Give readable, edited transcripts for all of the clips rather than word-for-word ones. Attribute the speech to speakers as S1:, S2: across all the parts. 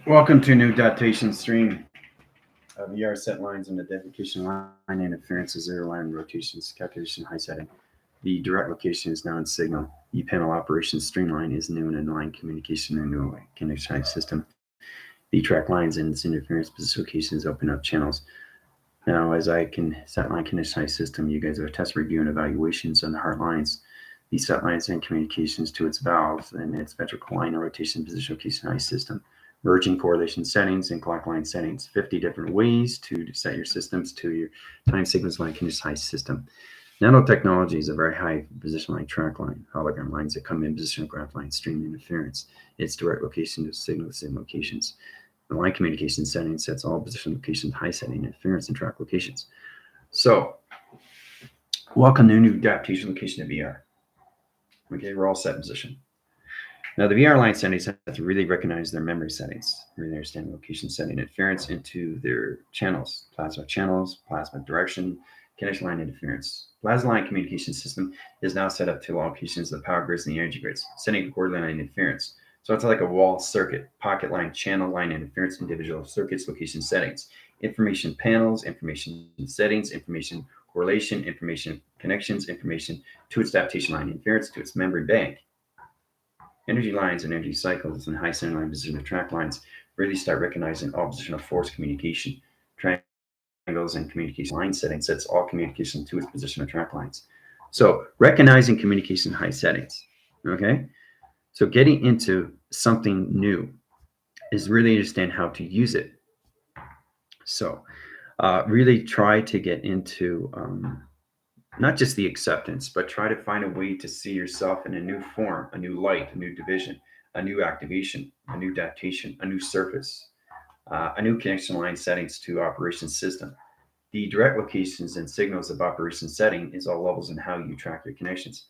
S1: Welcome to a new adaptation stream of VR set lines and identification line interference, zero line rotations, calculation high setting. The direct location is now in signal. The panel operation streamline is new in line communication and new connection system. The track lines and its interference position locations open up channels. Now, as I can set line connection system, you guys have a test review and evaluations on the hard lines. The set lines and communications to its valves and its ventricle line and rotation position location system. Merging correlation settings and clock line settings. 50 different ways to set your systems to your time sequence line condition system. Nanotechnology is a very high position line track line, hologram lines that come in positional graph line stream interference. Its direct location to signal locations. The line communication setting sets all position locations, high setting interference and track locations. So, welcome to a new adaptation location of VR. Okay, we're all set in position. Now, the VR line settings have to really recognize their memory settings, really understand location setting interference into their channels, plasma direction, connection line interference. Plasma line communication system is now set up to locations of the power grids and the energy grids, setting the coordinate line interference. So it's like a wall circuit, pocket line, channel line interference, individual circuits, location settings, information panels, information settings, information correlation, information connections, information to its adaptation line interference, to its memory bank. Energy lines and energy cycles and high center line position of track lines really start recognizing all positional force communication. Triangles and communication line setting sets all communication to its position of track lines. So recognizing communication high settings. Okay. So getting into something new is really understand how to use it. So really try to get into not just the acceptance, but try to find a way to see yourself in a new form, a new light, a new division, a new activation, a new adaptation, a new surface, a new connection line settings to operation system. The direct locations and signals of operation setting is all levels in how you track your connections.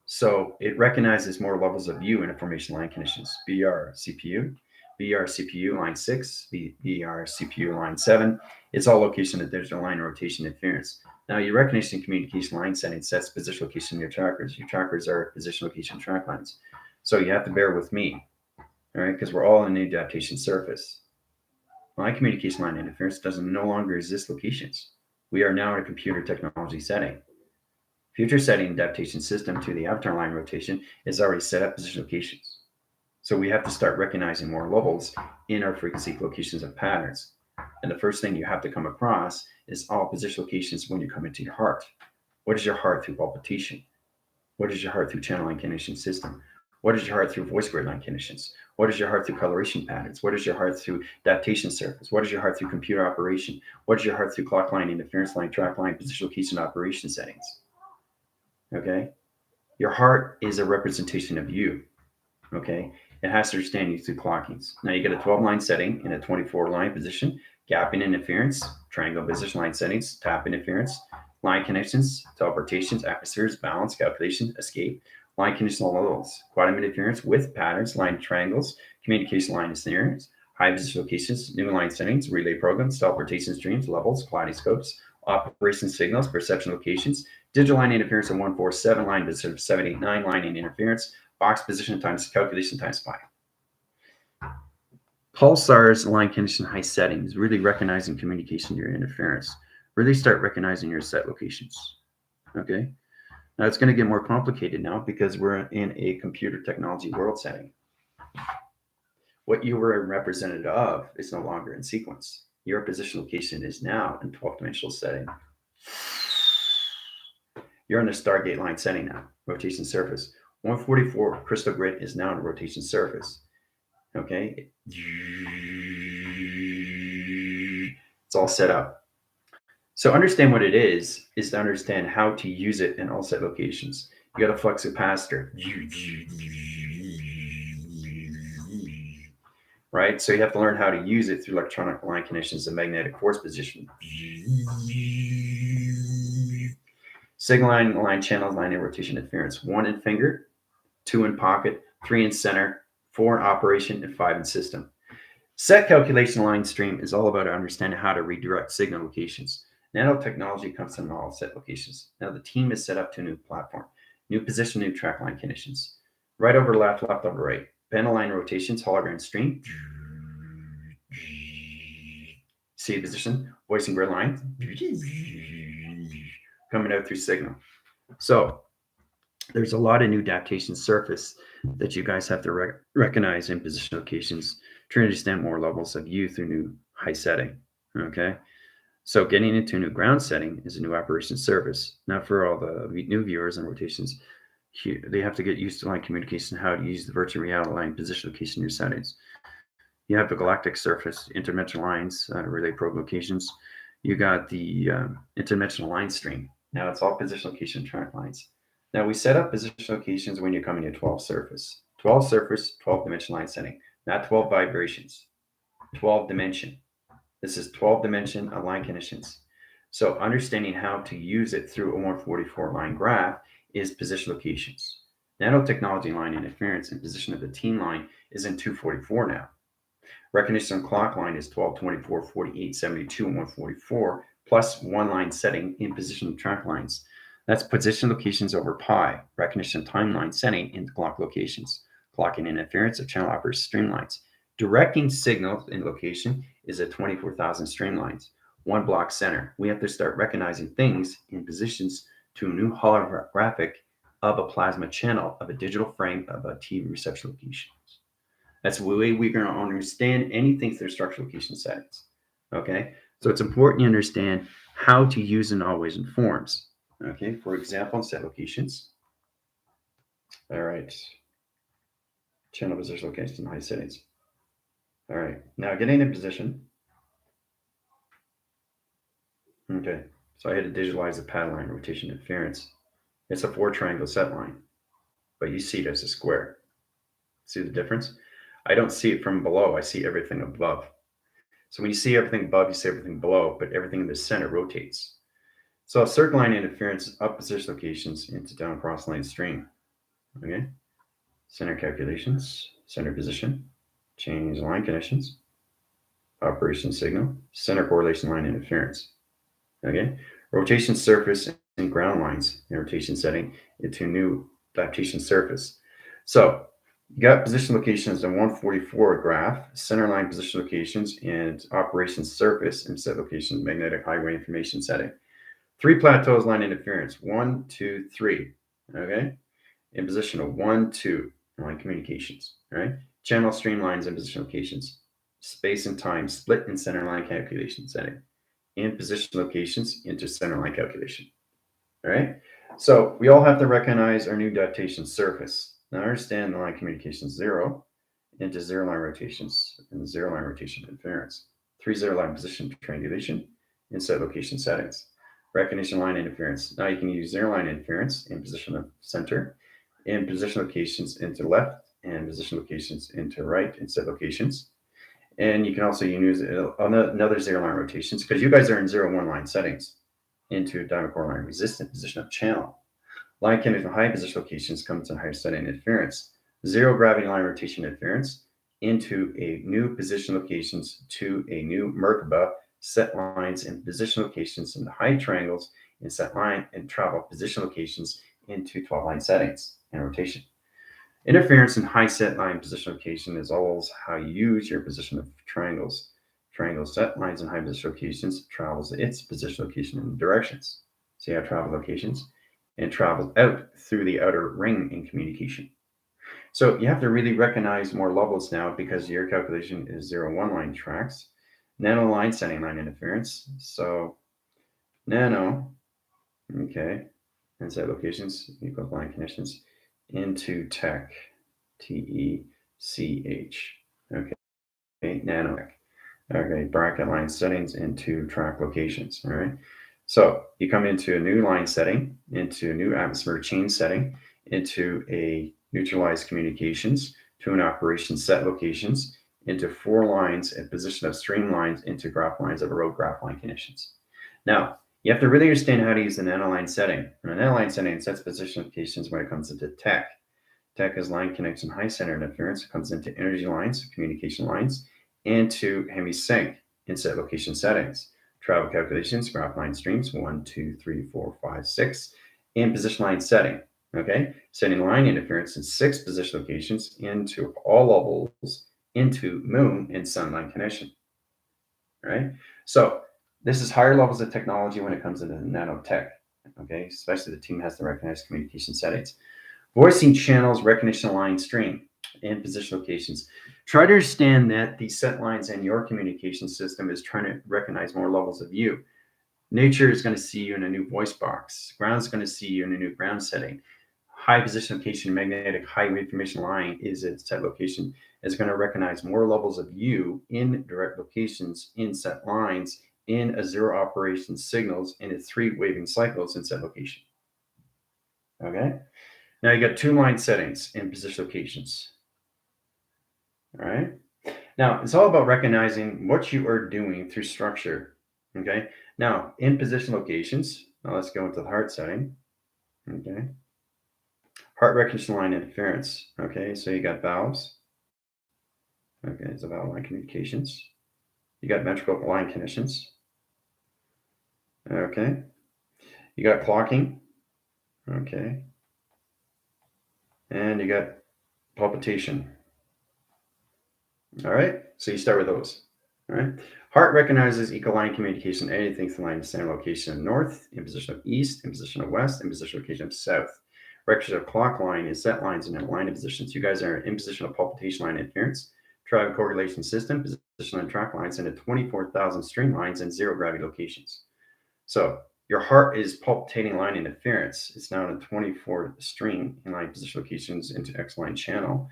S1: So it recognizes more levels of view in information line conditions. BR CPU, BR CPU line 6, BR CPU line 7. It's all location of digital line rotation interference. Now, your recognition communication line setting sets position location of your trackers. Your trackers are position location track lines. So you have to bear with me, all right, because we're all in the adaptation surface. Line communication line interference doesn't no longer exist locations. We are now in a computer technology setting. Future setting adaptation system to the avatar line rotation is already set up position locations. So we have to start recognizing more levels in our frequency locations of patterns. And the first thing you have to come across is all position locations when you come into your heart. What is your heart through palpitation? What is your heart through channel line condition system? What is your heart through voice grid line conditions? What is your heart through coloration patterns? What is your heart through adaptation surface? What is your heart through computer operation? What is your heart through clock line, interference line, track line, position location operation settings? Okay? Your heart is a representation of you. Okay? It has to understand you through clockings. Now you get a 12 line setting in a 24 line position, gapping interference, triangle position line settings, tap interference, line connections, teleportations, atmospheres, balance, calculation, escape, line conditional levels, quantum interference with patterns, line triangles, communication line interference, high position locations, new line settings, relay programs, teleportation streams, levels, kaleidoscopes, operation signals, perception locations, digital line interference in 147, line position 789, line in interference, box position times calculation times pi. Pulsar's line condition high settings, really recognizing communication to your interference. Really start recognizing your set locations. Okay. Now it's going to get more complicated now because we're in a computer technology world setting. What you were a representative of is no longer in sequence. Your position location is now in 12-dimensional setting. You're in the Stargate line setting now, rotation surface. 144 crystal grid is now in a rotation surface. Okay. It's all set up. So understand what it is to understand how to use it in all set locations. You got a flux capacitor. Right? So you have to learn how to use it through electronic line conditions and magnetic force position. Signal line channels, line and rotation interference. 1 in finger, 2 in pocket, 3 in center, 4 in operation, and 5 in system. Set calculation line stream is all about understanding how to redirect signal locations. Nanotechnology comes from all set locations. Now the team is set up to a new platform, new position, new track line conditions. Right over left, left over right. Panel line rotations, hologram stream. See the position, voice and grid lines coming out through signal. So there's a lot of new adaptation surface that you guys have to recognize in position locations to understand more levels of U through new high setting. Okay. So getting into a new ground setting is a new operation surface. Now for all the new viewers and rotations, they have to get used to line communication, how to use the virtual reality line position location in your settings. You have the galactic surface, interdimensional lines, relay probe locations. You got the interdimensional line string. Now it's all position location track lines. Now we set up position locations when you're coming to 12 surface. 12 surface, 12 dimension line setting, not 12 vibrations, 12 dimension. This is 12 dimension of line conditions. So understanding how to use it through a 144 line graph is position locations. Nanotechnology line interference and position of the team line is in 244 now. Recognition clock line is 12, 24, 48, 72, and 144, plus one line setting in position track lines. That's position locations over pi, recognition timeline setting in clock locations, clocking interference of channel operation streamlines. Directing signals in location is at 24,000 streamlines. One block center. We have to start recognizing things in positions to a new holographic of a plasma channel of a digital frame of a TV reception location. That's the way we're going to understand anything through structural location settings. Okay, so it's important you understand how to use and always in forms. Okay, for example, set locations. All right, channel position location, high settings. All right, now getting in position. Okay, so I had to digitalize the pad line rotation interference. It's a 4 triangle set line, but you see it as a square. See the difference? I don't see it from below. I see everything above. So when you see everything above, you see everything below, but everything in the center rotates. So circle line interference up position locations into down cross line stream. Okay. Center calculations, center position, change line conditions, operation signal, center correlation line interference. Okay. Rotation surface and ground lines in rotation setting into new adaptation surface. So you got position locations in 144 graph, center line position locations, and operation surface and set location magnetic highway information setting. 3 plateaus line interference, 1, 2, 3. Okay, in position of 1, 2 line communications. All right, channel streamlines and position locations, space and time split in center line calculation setting, in position locations into center line calculation. All right, so we all have to recognize our new adaptation surface. Now understand the line communication 0 into 0 line rotations and 0 line rotation interference. 3 0 line position triangulation in set location settings. Recognition line interference. Now you can use 0 line interference in position of center, in position locations into left, and position locations into right in set locations. And you can also use another 0 line rotations because you guys are in 0 1 line settings into diamond core line resistant position of channel. Line connection high position locations comes in higher setting interference. 0 gravity line rotation interference into a new position locations to a new Merkaba set lines and position locations in the high triangles and set line and travel position locations into 12 line settings and rotation. Interference in high set line position location is always how you use your position of triangles. Triangle set lines and high position locations travels its position location in directions. See how travel locations and travels out through the outer ring in communication. So you have to really recognize more levels now because your calculation is 0 1 line tracks, nano line setting line interference. So nano, okay, and set locations equal line conditions into tech, TECH, okay, nano, okay, bracket line settings into track locations, all right. So you come into a new line setting, into a new atmosphere change setting, into a neutralized communications, to an operation set locations, into 4 lines and position of streamlines into graph lines of a road graph line conditions. Now, you have to really understand how to use the nanoline setting. And a nanoline setting sets position locations when it comes into tech. Tech is line connection high center interference. It comes into energy lines, communication lines, and to hemisync in set location settings. Travel calculations, graph line streams, 1, 2, 3, 4, 5, 6, in position line setting. Okay, setting line interference in 6 position locations into all levels into moon and sun line connection. Right? So this is higher levels of technology when it comes to nanotech. Okay, especially the team has to recognize communication settings. Voicing channels, recognition line stream, and position locations. Try to understand that the set lines in your communication system is trying to recognize more levels of you. Nature is going to see you in a new voice box. Ground is going to see you in a new ground setting. High position location, magnetic high information line is a set location, is going to recognize more levels of you in direct locations, in set lines, in a zero operation signals, in a three waving cycles in set location. Okay. Now you got two line settings in position locations. All right. Now it's all about recognizing what you are doing through structure. Okay. Now in position locations, now let's go into the heart setting. Okay. Heart recognition line interference. Okay. So you got valves. Okay. It's valve line communications. You got ventricle line conditions. Okay. You got clocking. Okay. And you got palpitation. All right. So you start with those. All right. Heart recognizes equal line communication, anything from line to standard location of north, in position of east, in position of west, in position of location of south. Recognition of clock line is set lines and line of positions. You guys are in position of palpitation line interference. Tribe correlation system, position and track lines into 24,000 stream lines and zero gravity locations. So your heart is palpitating line interference. It's now in a 24 string in line position locations into X line channel.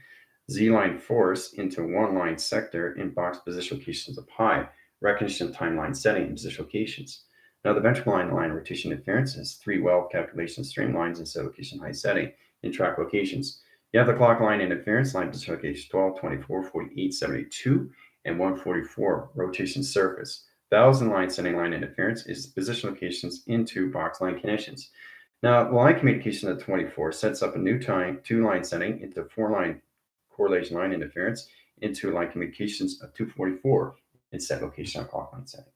S1: Z-line force into one line sector in box position locations of pi, recognition timeline setting in position locations. Now the ventricle line rotation interference is three well calculation streamlines and set location high setting in track locations. You have the clock line interference, line position location 12, 24, 48, 72, and 144 rotation surface. Valves and line setting line interference is position locations into box line conditions. Now the line communication at 24 sets up a new time, two line setting into four line correlation line interference into line communications of 244 in set location of clock line setting.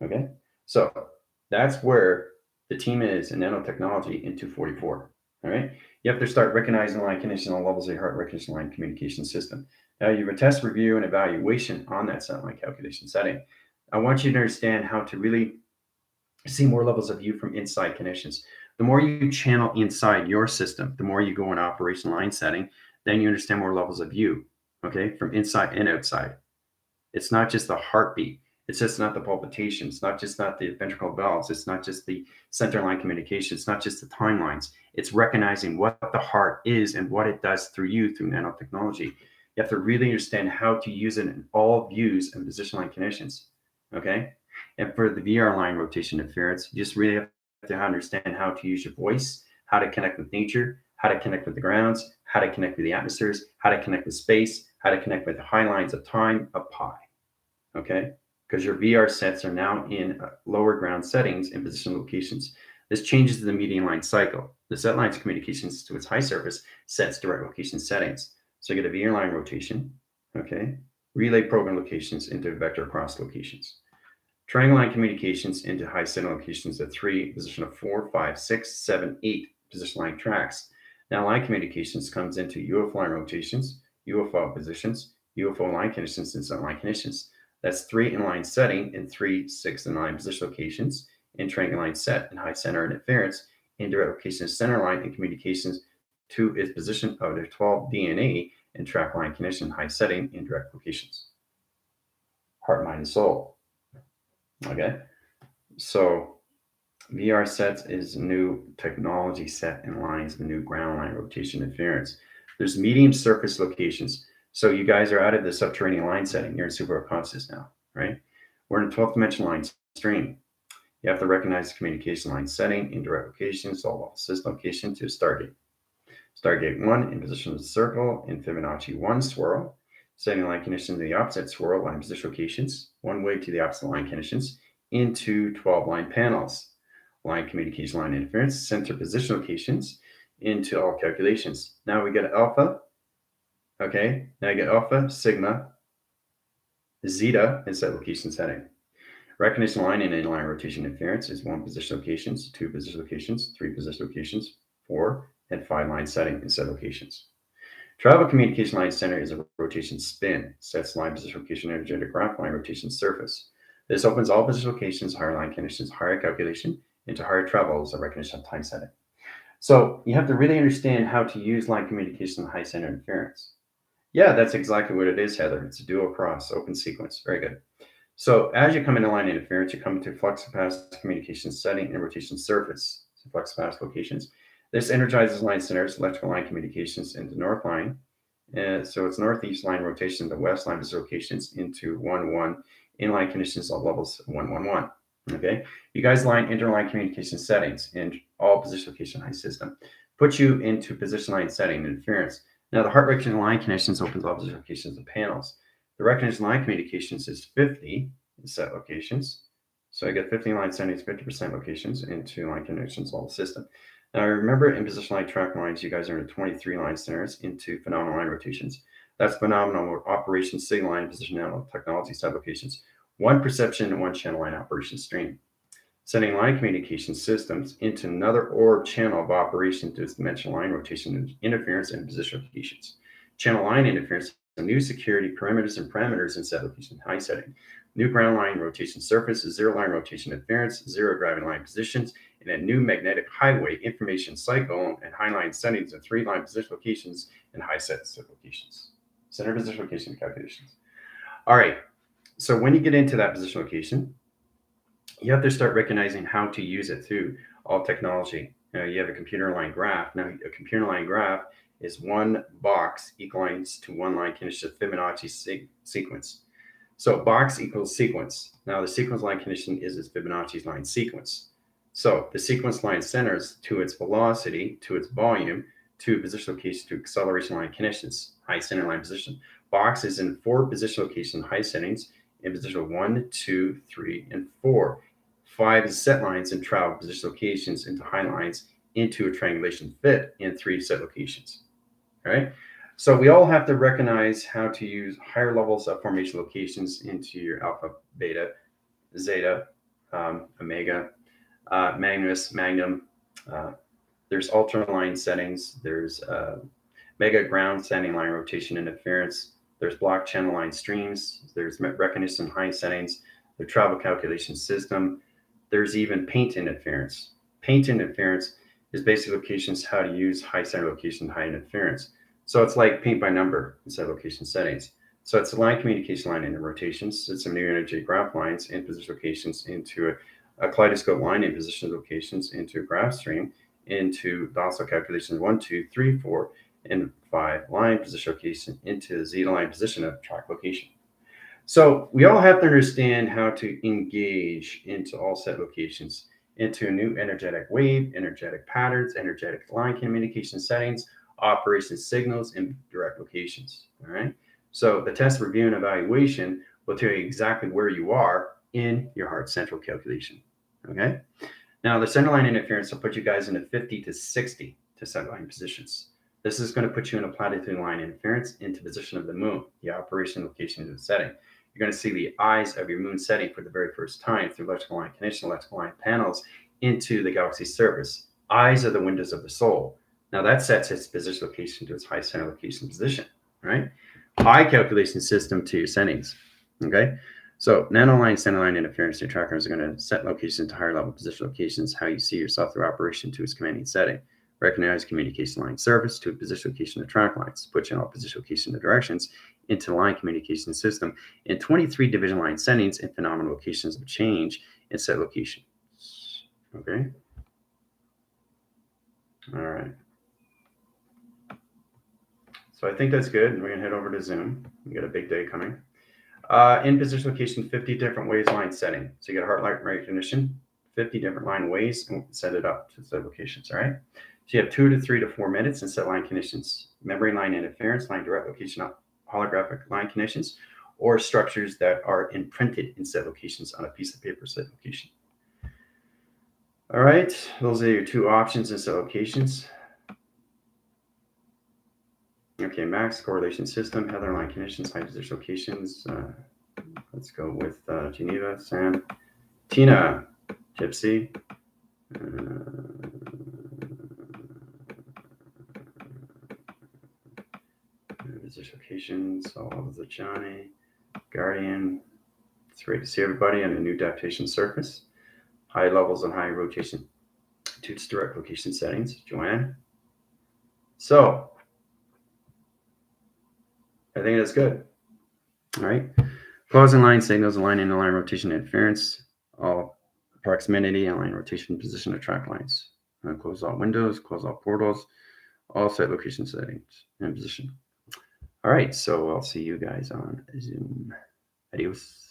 S1: Okay, so that's where the team is in nanotechnology in 244. All right, you have to start recognizing line condition on levels of your heart recognition line communication system. Now you have a test, review, and evaluation on that set line calculation setting. I want you to understand how to really see more levels of you from inside conditions. The more you channel inside your system, the more you go in operation line setting, then you understand more levels of you, okay, from inside and outside. It's not just the heartbeat. It's just not the palpitation. It's not just not the ventricle valves. It's not just the center line communication. It's not just the timelines. It's recognizing what the heart is and what it does through you through nanotechnology. You have to really understand how to use it in all views and position line conditions, okay? And for the VR line rotation interference, you just really have to understand how to use your voice, how to connect with nature, how to connect with the grounds, how to connect with the atmospheres, how to connect with space, how to connect with the high lines of time of pi, okay? Because your VR sets are now in lower ground settings in position locations. This changes the median line cycle. The set lines communications to its high surface sets direct location settings. So you get a VR line rotation, okay? Relay program locations into vector cross locations. Triangle line communications into high setting locations at 3, position of 4, 5, 6, 7, 8 position line tracks. Now line communications comes into UFO line rotations, UFO positions, UFO line conditions, and set line conditions. That's 3 in line setting and 3, 6, and 9 position locations in triangle line set and high center interference in direct location center line and communications to its position of the 12 DNA and track line condition high setting in direct locations. Heart, mind, and soul. Okay, so VR sets is new technology set in lines, the new ground line rotation interference. There's medium surface locations. So you guys are out of the subterranean line setting. You're in superconscious now, right? We're in a 12th dimension line stream. You have to recognize the communication line setting in direct locations, all system location to Stargate. Stargate 1 in position of the circle in Fibonacci 1 swirl. Setting line conditions in the opposite swirl line position locations, one way to the opposite line conditions into 12 line panels. Line communication line interference, center position locations into all calculations. Now we get alpha. Okay, now you get alpha, sigma, zeta in set location setting. Recognition line and inline rotation interference is 1 position locations, 2 position locations, 3 position locations, 4, and 5 line setting in set locations. Travel communication line center is a rotation spin, sets line position location energetic graph line rotation surface. This opens all position locations, higher line conditions, higher calculation into higher travels of recognition of time setting. So you have to really understand how to use line communication and high center interference. Yeah, that's exactly what it is, Heather. It's a dual cross open sequence. Very good. So as you come into line interference, you come into flux capacitor communication setting and rotation surface. So flux capacitor locations. This energizes line centers, electrical line communications into north line. So it's northeast line rotation, the west line locations into 1-1 inline conditions at levels 1-1-1. Okay, you guys line interline communication settings in all position location high system. Put you into position line setting interference. Now the heart recognition line connections opens all position locations and panels. The recognition line communications is 50 set locations. So I get 50 line settings, 50% locations into line connections all the system. Now remember in position line track lines, you guys are in 23 line centers into phenomenal line rotations. That's phenomenal operation signal line position technology set locations. One perception and one channel line operation stream. Sending line communication systems into another orb channel of operation to dimensional line rotation interference and position locations. Channel line interference, new security perimeters and parameters in set location high setting. New ground line rotation surface, zero line rotation interference, zero gravity line positions, and a new magnetic highway information cycle and high line settings and 3 line position locations and high set locations. Center position location calculations. All right. So when you get into that position location, you have to start recognizing how to use it through all technology. You have a computer line graph. Now, a computer line graph is one box equals to one line condition of Fibonacci sequence. So box equals sequence. Now, the sequence line condition is its Fibonacci line sequence. So the sequence line centers to its velocity, to its volume, to position location, to acceleration line conditions, high center line position. Box is in 4 position location high settings in position 1, 2, 3, and 4. 5 is set lines and travel position locations into high lines into a triangulation fit in 3 set locations. All right. So we all have to recognize how to use higher levels of formation locations into your alpha, beta, zeta, omega, magnus, magnum. There's alternate line settings. There's mega ground standing line rotation interference. There's block channel line streams. There's recognition high settings. The travel calculation system. There's even paint interference. Paint interference is basically locations how to use high center location, high interference. So it's like paint by number instead of location settings. So it's a line communication line in rotations. It's some new energy graph lines in position locations into a kaleidoscope line in position locations into a graph stream into also calculations 1, 2, 3, 4, and 5 line position location into the zeta line position of track location. So we all have to understand how to engage into all set locations, into a new energetic wave, energetic patterns, energetic line communication settings, operation signals, and direct locations. All right. So the test review and evaluation will tell you exactly where you are in your heart central calculation. Okay. Now the center line interference will put you guys into 50 to 60 to set line positions. This is going to put you in a platitude line interference into position of the moon, the operation location of the setting. You're going to see the eyes of your moon setting for the very first time through electrical line connection, electrical line panels into the galaxy surface. Eyes are the windows of the soul. Now that sets its position location to its high center location position, right? High calculation system to your settings, okay? So nanoline, centerline interference, your trackers are going to set locations to higher level position locations, how you see yourself through operation to its commanding setting. Recognize communication line service to a position location of track lines, put you in all position location of directions into the line communication system in 23 division line settings and phenomenal locations of change in set location. Okay. All right. So I think that's good. We're going to head over to Zoom. We got a big day coming. In position location, 50 different ways line setting. So you got a heart rate recognition, 50 different line ways, and set it up to set locations. All right. So you have 2 to 3 to 4 minutes and set line conditions, membrane line interference, line direct location, holographic line conditions, or structures that are imprinted in set locations on a piece of paper set location. All right. Those are your 2 options in set locations. Okay, max correlation system, Heather line conditions, high position locations. Let's go with Geneva, Sam, Tina, Gypsy. Position locations, all of the Johnny, Guardian, It's great to see everybody on a new adaptation surface. High levels and high rotation to its direct location settings. Joanne. So I think that's good. All right. Closing line signals, align and align rotation interference, all proximity, align rotation position of track lines. Close all windows, close all portals, all site location settings and position. All right, so I'll see you guys on Zoom. Adios.